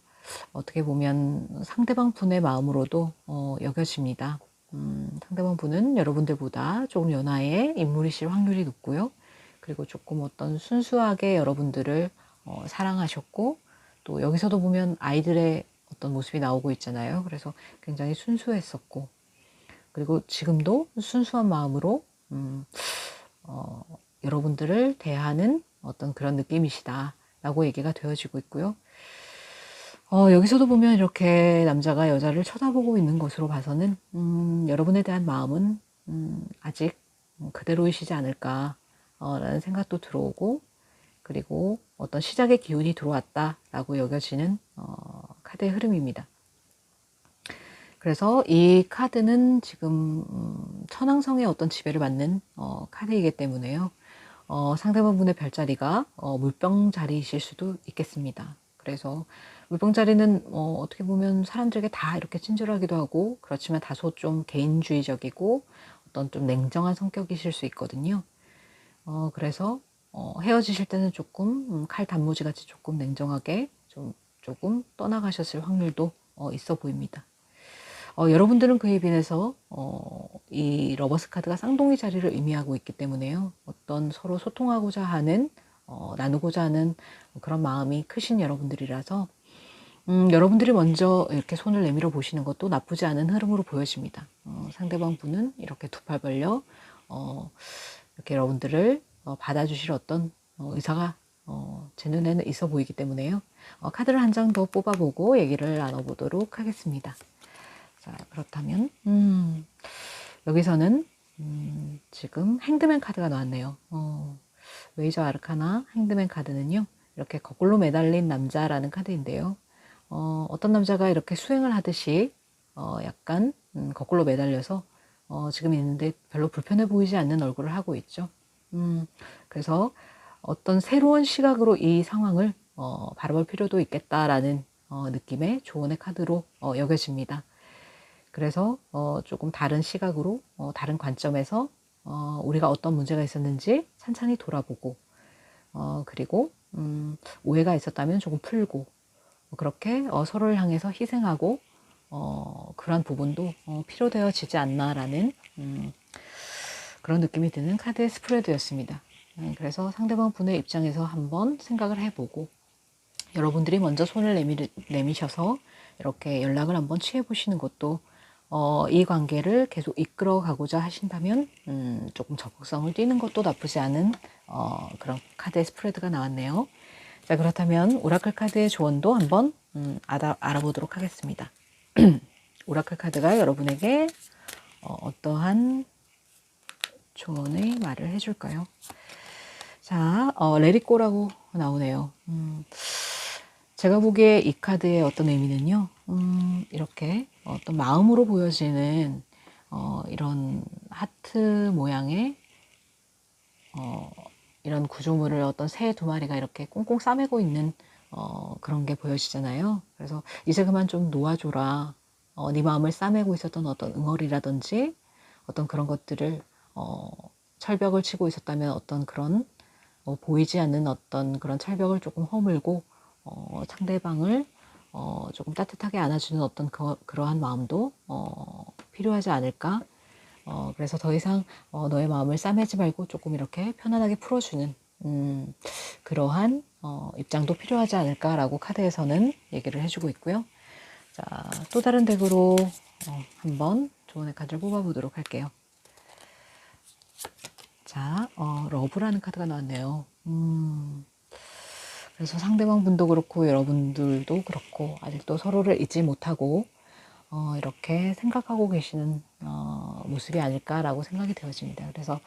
어떻게 보면 상대방 분의 마음으로도 여겨집니다. 상대방 분은 여러분들보다 조금 연하의 인물이실 확률이 높고요. 그리고 조금 어떤 순수하게 여러분들을 사랑하셨고 또 여기서도 보면 아이들의 어떤 모습이 나오고 있잖아요. 그래서 굉장히 순수했었고 그리고 지금도 순수한 마음으로 여러분들을 대하는 어떤 그런 느낌이시다 라고 얘기가 되어지고 있고요. 여기서도 보면 이렇게 남자가 여자를 쳐다보고 있는 것으로 봐서는 여러분에 대한 마음은 아직 그대로이시지 않을까 라는 생각도 들어오고 그리고 어떤 시작의 기운이 들어왔다라고 여겨지는 카드의 흐름입니다. 그래서 이 카드는 지금 천왕성의 어떤 지배를 받는 카드이기 때문에요. 상대방 분의 별자리가 물병 자리이실 수도 있겠습니다. 그래서 물병 자리는 어떻게 보면 사람들에게 다 이렇게 친절하기도 하고 그렇지만 다소 좀 개인주의적이고 어떤 좀 냉정한 성격이실 수 있거든요. 그래서 헤어지실 때는 조금 칼 단무지 같이 조금 냉정하게 조금 떠나가셨을 확률도 있어 보입니다. 여러분들은 그에 비해서 이 러버스 카드가 쌍둥이 자리를 의미하고 있기 때문에요. 어떤 서로 소통하고자 하는 나누고자 하는 그런 마음이 크신 여러분들이라서 여러분들이 먼저 이렇게 손을 내밀어 보시는 것도 나쁘지 않은 흐름으로 보여집니다. 상대방 분은 이렇게 두 팔 벌려 이렇게 여러분들을 받아주실 어떤 의사가 제 눈에는 있어 보이기 때문에요. 카드를 한 장 더 뽑아보고 얘기를 나눠보도록 하겠습니다. 자, 그렇다면 여기서는 지금 행드맨 카드가 나왔네요. 메이저 아르카나 행드맨 카드는요. 이렇게 거꾸로 매달린 남자라는 카드인데요. 어떤 남자가 이렇게 수행을 하듯이 약간 거꾸로 매달려서 지금 있는데 별로 불편해 보이지 않는 얼굴을 하고 있죠. 그래서 어떤 새로운 시각으로 이 상황을 바라볼 필요도 있겠다라는 느낌의 조언의 카드로 여겨집니다. 그래서 조금 다른 시각으로 다른 관점에서 우리가 어떤 문제가 있었는지 찬찬히 돌아보고 그리고 오해가 있었다면 조금 풀고 그렇게 서로를 향해서 희생하고 그런 부분도 필요되어지지 않나라는 그런 느낌이 드는 카드의 스프레드였습니다. 그래서 상대방 분의 입장에서 한번 생각을 해보고 여러분들이 먼저 손을 내미셔서 이렇게 연락을 한번 취해보시는 것도 이 관계를 계속 이끌어 가고자 하신다면 조금 적극성을 띠는 것도 나쁘지 않은 그런 카드의 스프레드가 나왔네요. 자, 그렇다면 오라클 카드의 조언도 한번 알아보도록 하겠습니다. 오라클 카드가 여러분에게 어떠한 조언의 말을 해줄까요? 자, 레리꼬라고 나오네요. 제가 보기에 이 카드의 어떤 의미는요, 이렇게 어떤 마음으로 보여지는 이런 하트 모양의 이런 구조물을 어떤 새 두 마리가 이렇게 꽁꽁 싸매고 있는 그런 게 보여지잖아요. 그래서 이제 그만 좀 놓아줘라. 네 마음을 싸매고 있었던 어떤 응어리라든지 어떤 그런 것들을 철벽을 치고 있었다면 어떤 그런 보이지 않는 어떤 그런 철벽을 조금 허물고 상대방을 조금 따뜻하게 안아주는 어떤 그러한 마음도 필요하지 않을까. 그래서 더 이상 너의 마음을 싸매지 말고 조금 이렇게 편안하게 풀어주는 그러한 입장도 필요하지 않을까라고 카드에서는 얘기를 해주고 있고요. 자, 또 다른 덱으로 한번 조언의 카드를 뽑아보도록 할게요. 자, 러브라는 카드가 나왔네요. 그래서 상대방 분도 그렇고 여러분들도 그렇고 아직도 서로를 잊지 못하고 이렇게 생각하고 계시는 모습이 아닐까라고 생각이 되어집니다. 그래서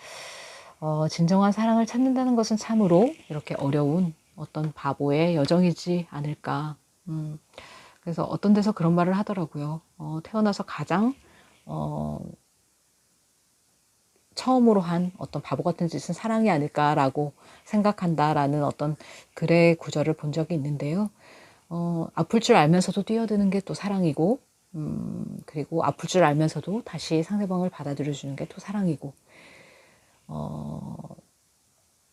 진정한 사랑을 찾는다는 것은 참으로 이렇게 어려운 어떤 바보의 여정이지 않을까. 그래서 어떤 데서 그런 말을 하더라고요. 태어나서 가장 처음으로 한 어떤 바보 같은 짓은 사랑이 아닐까라고 생각한다라는 어떤 글의 구절을 본 적이 있는데요. 아플 줄 알면서도 뛰어드는 게 또 사랑이고, 그리고 아플 줄 알면서도 다시 상대방을 받아들여주는 게 또 사랑이고,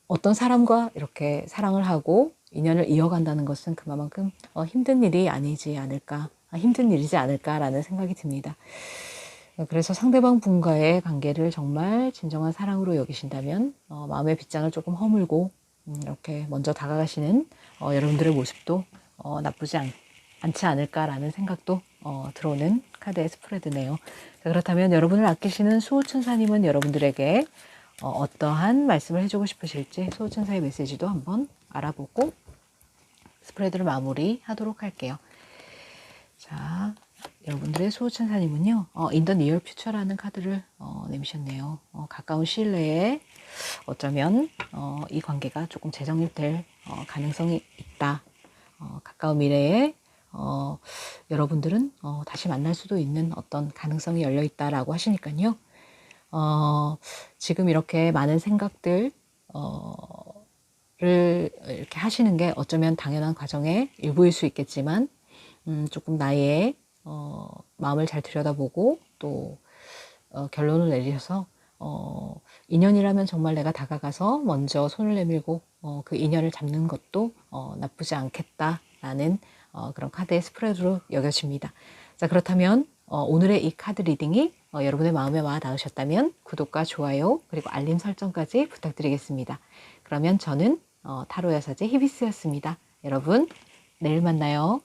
어떤 사람과 이렇게 사랑을 하고 인연을 이어간다는 것은 그만큼 힘든 일이 아니지 않을까, 힘든 일이지 않을까라는 생각이 듭니다. 그래서 상대방 분과의 관계를 정말 진정한 사랑으로 여기신다면 마음의 빗장을 조금 허물고 이렇게 먼저 다가가시는 여러분들의 모습도 나쁘지 않지 않을까라는 생각도 들어오는 카드의 스프레드네요. 자, 그렇다면 여러분을 아끼시는 수호천사님은 여러분들에게 어떠한 말씀을 해주고 싶으실지 수호천사의 메시지도 한번 알아보고 스프레드를 마무리하도록 할게요. 자, 여러분들의 수호천사님은요, In the Near Future라는 카드를 내미셨네요. 가까운 시일 내에 어쩌면 이 관계가 조금 재정립될 가능성이 있다. 가까운 미래에 여러분들은 다시 만날 수도 있는 어떤 가능성이 열려 있다라고 하시니까요. 지금 이렇게 많은 생각들 를 이렇게 하시는 게 어쩌면 당연한 과정의 일부일 수 있겠지만 조금 나의 마음을 잘 들여다보고 또 결론을 내리셔서 인연이라면 정말 내가 다가가서 먼저 손을 내밀고 그 인연을 잡는 것도 나쁘지 않겠다라는 그런 카드의 스프레드로 여겨집니다. 자, 그렇다면 오늘의 이 카드 리딩이 여러분의 마음에 와 닿으셨다면 구독과 좋아요 그리고 알림 설정까지 부탁드리겠습니다. 그러면 저는 타로 여사제 히비스였습니다. 여러분 내일 만나요.